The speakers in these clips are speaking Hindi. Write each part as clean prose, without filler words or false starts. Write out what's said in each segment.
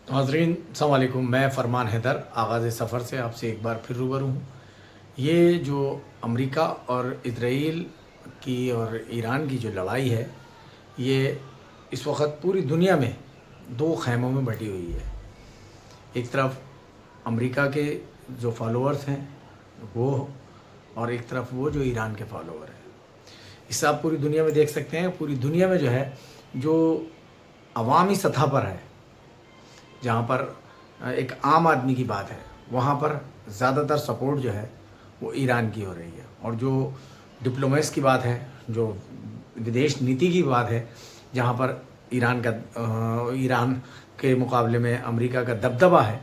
नाज़रीन अस्सलाम वालेकुम। मैं फ़रमान हैदर आगाज़ सफ़र से आपसे एक बार फिर रूबरू हूँ। ये जो अमेरिका और इज़राइल की और ईरान की जो लड़ाई है, ये इस वक्त पूरी दुनिया में दो खैमों में बटी हुई है। एक तरफ अमेरिका के जो फॉलोअर्स हैं वो, और एक तरफ वो जो ईरान के फॉलोअर हैं। इससे आप पूरी दुनिया में देख सकते हैं, पूरी दुनिया में जो है, जो अवामी सतह पर है, जहाँ पर एक आम आदमी की बात है, वहाँ पर ज़्यादातर सपोर्ट जो है वो ईरान की हो रही है। और जो डिप्लोमेट्स की बात है, जो विदेश नीति की बात है, जहाँ पर ईरान के मुकाबले में अमेरिका का दबदबा है,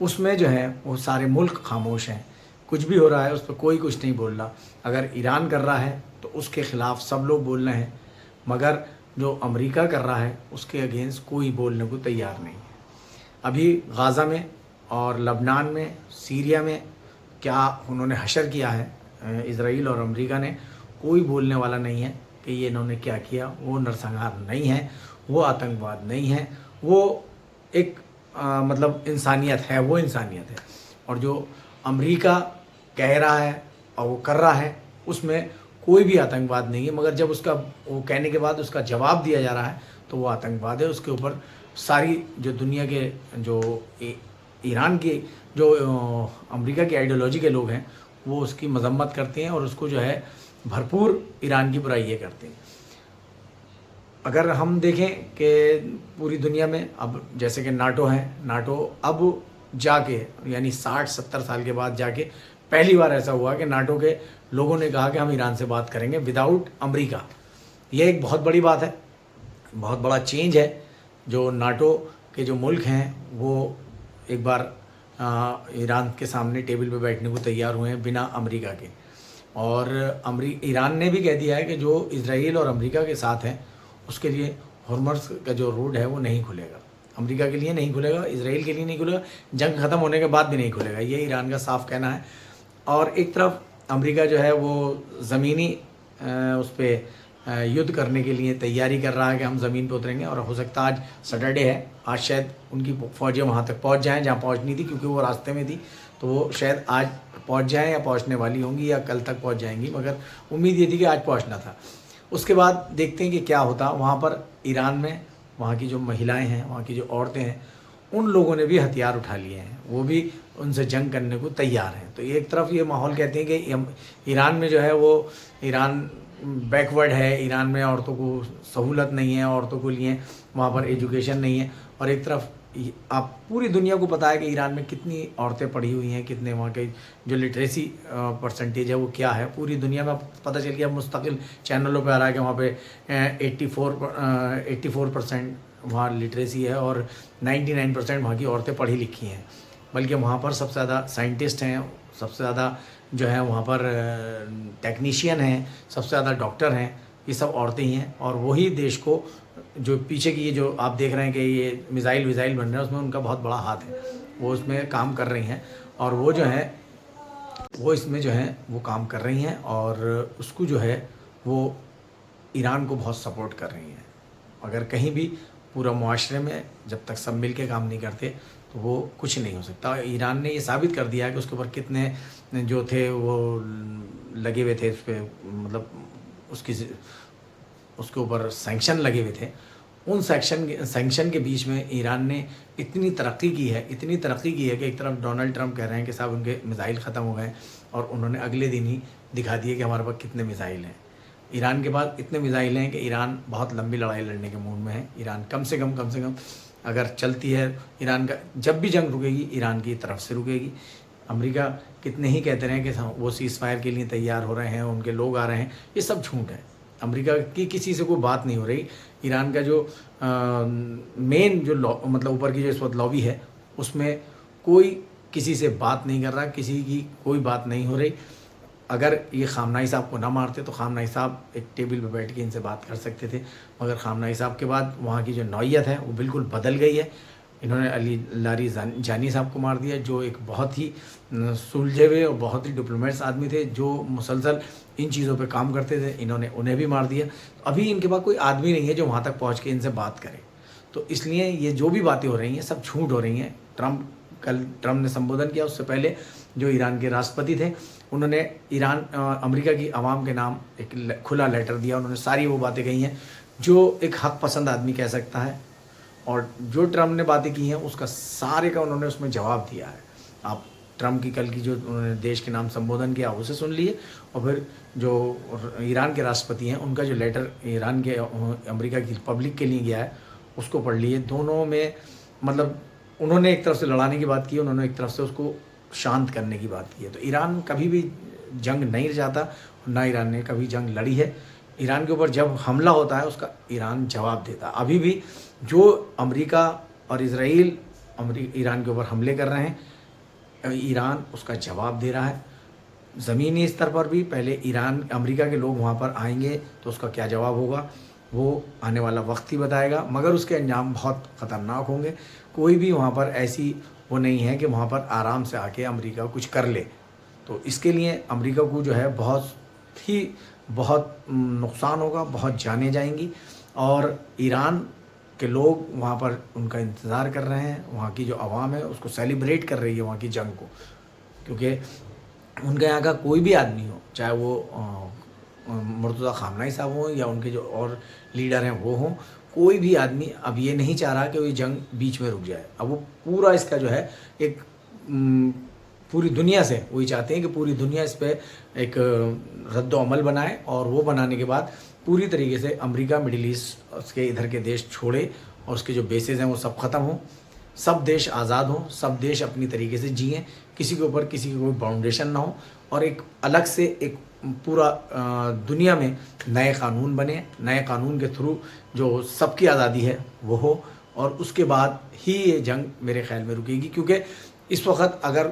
उसमें जो है वो सारे मुल्क खामोश हैं। कुछ भी हो रहा है उस पर कोई कुछ नहीं बोल रहा। अगर ईरान कर रहा है तो उसके ख़िलाफ़ सब लोग बोल रहे हैं, मगर जो अमेरिका कर रहा है उसके अगेंस्ट कोई बोलने को तैयार नहीं है। अभी गाज़ा में और लबनान में, सीरिया में क्या उन्होंने हशर किया है इज़राइल और अमेरिका ने, कोई बोलने वाला नहीं है कि ये इन्होंने क्या किया। वो नरसंहार नहीं है, वो आतंकवाद नहीं है, वो एक मतलब इंसानियत है, वो इंसानियत है। और जो अमेरिका कह रहा है और वो कर रहा है, उसमें कोई भी आतंकवाद नहीं है, मगर जब उसका वो कहने के बाद उसका जवाब दिया जा रहा है तो वो आतंकवाद है। उसके ऊपर सारी जो दुनिया के जो ईरान के जो अमेरिका की आइडियोलॉजी के लोग हैं, वो उसकी मजम्मत करते हैं और उसको जो है भरपूर ईरान की बुराई ये करते हैं। अगर हम देखें कि पूरी दुनिया में अब जैसे कि नाटो है, नाटो अब जाके यानी 60-70 साल के बाद जाके पहली बार ऐसा हुआ कि नाटो के लोगों ने कहा कि हम ईरान से बात करेंगे विदाउट अमेरिका। ये एक बहुत बड़ी बात है, बहुत बड़ा चेंज है। जो नाटो के जो मुल्क हैं वो एक बार ईरान के सामने टेबल पे बैठने को तैयार हुए हैं बिना अमेरिका के। और ईरान ने भी कह दिया है कि जो इज़राइल और अमेरिका के साथ हैं उसके लिए हॉर्मज़ का जो रोड है वो नहीं खुलेगा। अमेरिका के लिए नहीं खुलेगा, इज़राइल के लिए नहीं खुलेगा, जंग ख़त्म होने के बाद भी नहीं खुलेगा, ये ईरान का साफ कहना है। और एक तरफ अमेरिका जो है वो ज़मीनी उस पर युद्ध करने के लिए तैयारी कर रहा है कि हम ज़मीन पर उतरेंगे। और हो सकता है आज सैटरडे है, आज शायद उनकी फ़ौजें वहाँ तक पहुँच जाएँ जहाँ पहुँचनी थी, क्योंकि वो रास्ते में थी, तो वो शायद आज पहुँच जाएँ या पहुँचने वाली होंगी या कल तक पहुँच जाएंगी, मगर उम्मीद ये थी कि आज पहुँचना था। उसके बाद देखते हैं कि क्या होता। वहाँ पर ईरान में वहाँ की जो महिलाएं हैं, वहाँ की जो औरतें हैं, उन लोगों ने भी हथियार उठा लिए हैं, वो भी उनसे जंग करने को तैयार हैं। तो एक तरफ ये माहौल कहते हैं कि ईरान में जो है वो ईरान बैकवर्ड है, ईरान में औरतों को सहूलत नहीं है, औरतों को लिए वहाँ पर एजुकेशन नहीं है। और एक तरफ आप पूरी दुनिया को पता है कि ईरान में कितनी औरतें पढ़ी हुई हैं, कितने वहाँ के जो लिटरेसी परसेंटेज है वो क्या है। पूरी दुनिया में पता चल गया, मुस्तकिल चैनलों पे आ रहा है कि वहाँ पे 84% वहाँ लिटरेसी है और 99% वहाँ की औरतें पढ़ी लिखी हैं। बल्कि वहाँ पर सबसे ज़्यादा साइंटिस्ट हैं, सबसे ज़्यादा जो है वहाँ पर टेक्नीशियन हैं, सबसे ज़्यादा डॉक्टर हैं, ये सब औरतें ही हैं। और वही देश को जो पीछे की ये जो आप देख रहे हैं कि ये मिज़ाइल बन रहे हैं, उसमें उनका बहुत बड़ा हाथ है, वो उसमें काम कर रही हैं। और वो जो है वो इसमें जो है वो काम कर रही हैं और उसको जो है वो ईरान को बहुत सपोर्ट कर रही हैं। अगर कहीं भी पूरा मुआशरे में जब तक सब मिल के काम नहीं करते तो वो कुछ नहीं हो सकता। ईरान ने ये साबित कर दिया है कि उसके ऊपर कितने जो थे वो लगे हुए थे, उस पर मतलब उसके ऊपर सैंक्शन लगे हुए थे। उन सैंक्शन के बीच में ईरान ने इतनी तरक्की की है, इतनी तरक्की की है कि एक तरफ डोनाल्ड ट्रंप कह रहे हैं कि साहब उनके मिसाइल ख़त्म हो गए, और उन्होंने अगले दिन ही दिखा दिए कि हमारे पास कितने मिसाइल हैं। ईरान के पास इतने मिसाइल हैं कि ईरान बहुत लंबी लड़ाई लड़ने के मूड में है। ईरान कम से कम अगर चलती है, ईरान का जब भी जंग रुकेगी ईरान की तरफ से रुकेगी। अमेरिका कितने ही कहते रहे कि वो सीज़ फायर के लिए तैयार हो रहे हैं, उनके लोग आ रहे हैं, ये सब झूठ है। अमेरिका की किसी से कोई बात नहीं हो रही। ईरान का जो मेन जो मतलब ऊपर की जो इस वक्त लॉबी है, उसमें कोई किसी से बात नहीं कर रहा, किसी की कोई बात नहीं हो रही। अगर ये खामनाई साहब को ना मारते तो खामनाई साहब एक टेबल पे बैठ के इनसे बात कर सकते थे, मगर खामनाई साहब के बाद वहाँ की जो नौयत है वो बिल्कुल बदल गई है। इन्होंने अली लारी जानी साहब को मार दिया, जो एक बहुत ही सुलझे हुए और बहुत ही डिप्लोमेट्स आदमी थे, जो मुसलसल इन चीज़ों पे काम करते थे। इन्होंने उन्हें भी मार दिया। अभी इनके पास कोई आदमी नहीं है जो वहाँ तक पहुँच के इनसे बात करे। तो इसलिए ये जो भी बातें हो रही हैं सब झूठ हो रही हैं। कल ट्रम्प ने संबोधन किया, उससे पहले जो ईरान के राष्ट्रपति थे उन्होंने अमेरिका की आवाम के नाम एक खुला लेटर दिया। उन्होंने सारी वो बातें कही हैं जो एक हक पसंद आदमी कह सकता है, और जो ट्रम्प ने बातें की हैं उसका सारे का उन्होंने उसमें जवाब दिया है। आप ट्रम्प की कल की जो उन्होंने देश के नाम संबोधन किया उसे सुन लिए, और फिर जो ईरान के राष्ट्रपति हैं उनका जो लेटर ईरान के अमेरिका की रिपब्लिक के लिए गया है उसको पढ़ लिए। दोनों में मतलब उन्होंने एक तरफ से लड़ाने की बात की, उन्होंने एक तरफ से उसको शांत करने की बात की है। तो ईरान कभी भी जंग नहीं चाहता, ना ईरान ने कभी जंग लड़ी है। ईरान के ऊपर जब हमला होता है उसका ईरान जवाब देता है। अभी भी जो अमेरिका और इजराइल ईरान के ऊपर हमले कर रहे हैं, ईरान उसका जवाब दे रहा है। ज़मीनी स्तर पर भी पहले अमेरिका के लोग वहाँ पर आएंगे तो उसका क्या जवाब होगा वो आने वाला वक्त ही बताएगा, मगर उसके अंजाम बहुत ख़तरनाक होंगे। कोई भी वहाँ पर ऐसी वो नहीं है कि वहाँ पर आराम से आके अमेरिका कुछ कर ले। तो इसके लिए अमेरिका को जो है बहुत नुकसान होगा, बहुत जानें जाएंगी, और ईरान के लोग वहाँ पर उनका इंतज़ार कर रहे हैं। वहाँ की जो आवाम है उसको सेलिब्रेट कर रही है वहाँ की जंग को, क्योंकि उनके यहाँ का कोई भी आदमी हो, चाहे वो मुर्तज़ा खामनाई साहब हों या उनके जो और लीडर हैं वो हों, कोई भी आदमी अब ये नहीं चाह रहा कि वो जंग बीच में रुक जाए। अब वो पूरा इसका जो है एक पूरी दुनिया से वही चाहते हैं कि पूरी दुनिया इस पर एक रद्द अमल बनाए, और वो बनाने के बाद पूरी तरीके से अमेरिका मिडिल ईस्ट उसके इधर के देश छोड़े और उसके जो बेसेस हैं वो सब ख़त्म हों, सब देश आज़ाद हों, सब देश अपनी तरीके से जिएँ, किसी के ऊपर किसी की कोई बाउंडेशन ना हो, और एक अलग से एक पूरा दुनिया में नए कानून बने। नए कानून के थ्रू जो सबकी आज़ादी है वो हो, और उसके बाद ही ये जंग मेरे ख्याल में रुकेगी। क्योंकि इस वक्त अगर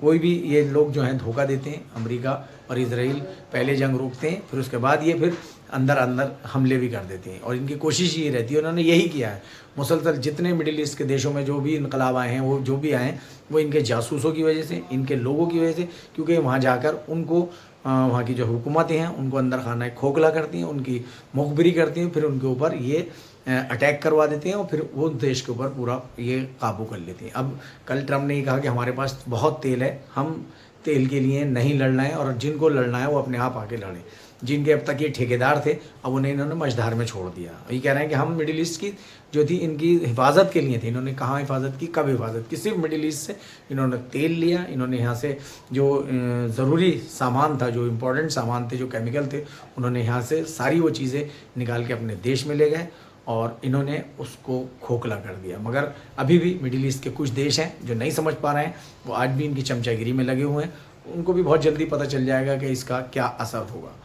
कोई भी ये लोग जो हैं धोखा देते हैं, अमेरिका और इजराइल पहले जंग रोकते हैं, फिर उसके बाद ये फिर अंदर हमले भी कर देते हैं, और इनकी कोशिश ये रहती है, उन्होंने यही किया है मुसलसल। जितने मिडिल ईस्ट के देशों में जो भी इनकलाब आए हैं, वो जो भी आए हैं वो इनके जासूसों की वजह से, इनके लोगों की वजह से, क्योंकि वहाँ जाकर उनको वहाँ की जो हुकूमतें हैं उनको अंदर खाना खोखला करती हैं, उनकी मुखबिरी करती हैं, फिर उनके ऊपर ये अटैक करवा देते हैं, और फिर वो देश के ऊपर पूरा ये काबू कर लेते हैं। अब कल ट्रम्प ने ये कहा कि हमारे पास बहुत तेल है, हम तेल के लिए नहीं लड़ना है, और जिनको लड़ना है वो अपने आप आके लड़ें। जिनके अब तक ये ठेकेदार थे अब उन्हें इन्होंने मझधार में छोड़ दिया। ये कह रहे हैं कि हम मिडिल ईस्ट की जो थी इनकी हिफाजत के लिए थे। इन्होंने कहाँ हिफाजत की, कब हिफाजत की? सिर्फ मिडिल ईस्ट से इन्होंने तेल लिया। इन्होंने यहाँ से जो ज़रूरी सामान था, जो इम्पोर्टेंट सामान थे, जो केमिकल थे, उन्होंने यहाँ से सारी वो चीज़ें निकाल के अपने देश में ले गए और इन्होंने उसको खोखला कर दिया। मगर अभी भी मिडिल ईस्ट के कुछ देश हैं जो नहीं समझ पा रहे हैं, वो आज भी इनकी चमचागिरी में लगे हुए हैं। उनको भी बहुत जल्दी पता चल जाएगा कि इसका क्या असर होगा।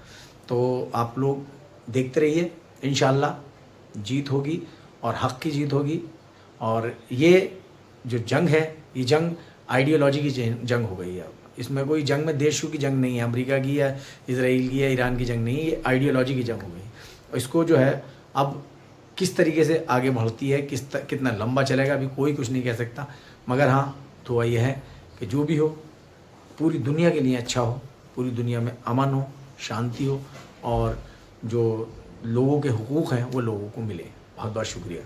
तो आप लोग देखते रहिए, इंशाल्लाह जीत होगी और हक़ की जीत होगी। और ये जो जंग है, ये जंग आइडियोलॉजी की जंग हो गई है। अब इसमें कोई जंग में देशों की जंग नहीं है, अमेरिका की या इजराइल की या ईरान की जंग नहीं है, ये आइडियोलॉजी की जंग हो गई। और इसको जो है अब किस तरीके से आगे बढ़ती है, कितना लंबा चलेगा, अभी कोई कुछ नहीं कह सकता। मगर हाँ, दुआ यह है कि जो भी हो पूरी दुनिया के लिए अच्छा हो, पूरी दुनिया में अमन हो, शांति हो, और जो लोगों के हुकूक़ हैं वो लोगों को मिले। बहुत बहुत शुक्रिया।